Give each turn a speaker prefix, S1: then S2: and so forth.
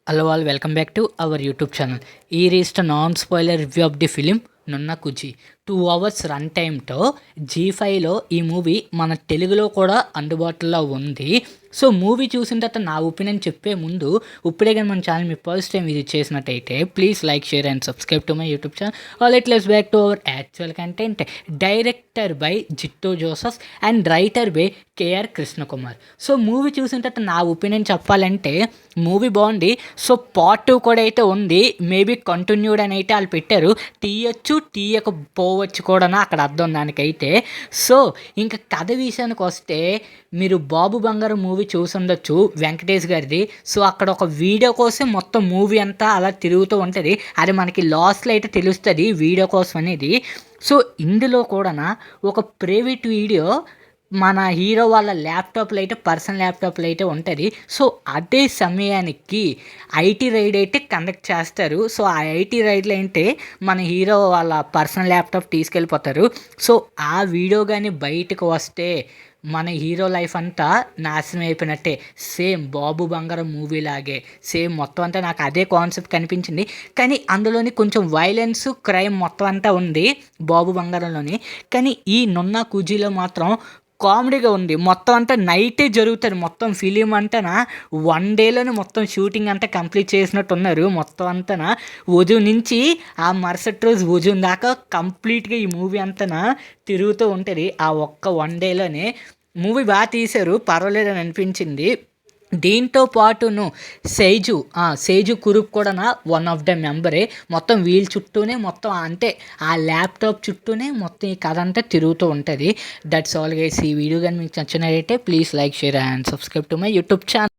S1: Hello all, welcome back to our YouTube channel. Here is the non-spoiler review of the film నున్న Kuchi. 2 hours run టైమ్‌తో జీ5లో ఈ movie మన తెలుగులో కూడా అందుబాటులో ఉంది. సో మూవీ చూసిన తర్వాత నా ఒపీనియన్ చెప్పే ముందు ఇప్పుడే గాని మన ఛానల్ మీరు ఫస్ట్ టైం విజిట్ చేసినట్టయితే please like, share and subscribe to my YouTube channel. Let's back to our actual content. Director by Jitto Joseph and writer by KR Krishnakumar. So movie చూసిన తర్వాత నా ఒపీనియన్ చెప్పాలంటే మూవీ బాగుంది. సో పార్ట్ 2 కూడా అయితే ఉంది. మేబీ కంటిన్యూడ్ అని అయితే వాళ్ళు పెట్టారు. తీయకపోవచ్చు కూడా అక్కడ అర్థం దానికైతే. సో ఇంకా కథ విషయానికి వస్తే మీరు బాబు బంగారం మూవీ చూసి ఉండొచ్చు, వెంకటేష్ గారిది. సో అక్కడ ఒక వీడియో కోసం మొత్తం మూవీ అంతా అలా తిరుగుతూ ఉంటుంది. అది మనకి లాస్ట్లో అయితే తెలుస్తుంది వీడియో కోసం అనేది. సో ఇందులో కూడా ఒక ప్రైవేట్ వీడియో మన హీరో వాళ్ళ ల్యాప్టాప్లో అయితే పర్సనల్ ల్యాప్టాప్లో అయితే ఉంటుంది. సో అదే సమయానికి ఐటీ రైడ్ అయితే కండక్ట్ చేస్తారు. సో ఆ ఐటీ రైడ్లో ఏంటి మన హీరో వాళ్ళ పర్సనల్ ల్యాప్టాప్ తీసుకెళ్ళిపోతారు. సో ఆ వీడియో కానీ బయటకు వస్తే మన హీరో లైఫ్ అంతా నాశనం అయిపోయినట్టే. సేమ్ బాబు బంగారం మూవీ లాగే సేమ్ మొత్తం అంతా నాకు అదే కాన్సెప్ట్ కనిపించింది. కానీ అందులోని కొంచెం వైలెన్స్, క్రైమ్ మొత్తం అంతా ఉంది బాబు బంగారంలోని. కానీ ఈ నున్న కుజీలో మాత్రం కామెడీగా ఉంది. మొత్తం అంతా నైటే జరుగుతుంది. మొత్తం ఫిలిం అంతా 1 డేలోనే మొత్తం షూటింగ్ అంతా కంప్లీట్ చేసినట్టు ఉన్నారు. మొత్తం అంతా ఉదయం నుంచి ఆ మరుసటి రోజు ఉదయం దాకా కంప్లీట్గా ఈ మూవీ అంతా తిరుగుతూ ఉంటుంది. ఆ ఒక్క 1 డేలోనే మూవీ బాగా తీశారు, పర్వాలేదని అనిపించింది. దీంతో పాటును సేజు కురుప్ కూడా వన్ ఆఫ్ ద మెంబరే. మొత్తం వీల్ చుట్టూనే మొత్తం అంటే ఆ ల్యాప్టాప్ చుట్టూనే మొత్తం ఈ కథ అంతా తిరుగుతూ ఉంటుంది. That's all guys. ఈ వీడియో కానీ మీకు నచ్చినట్టయితే please like, share and subscribe to my YouTube channel.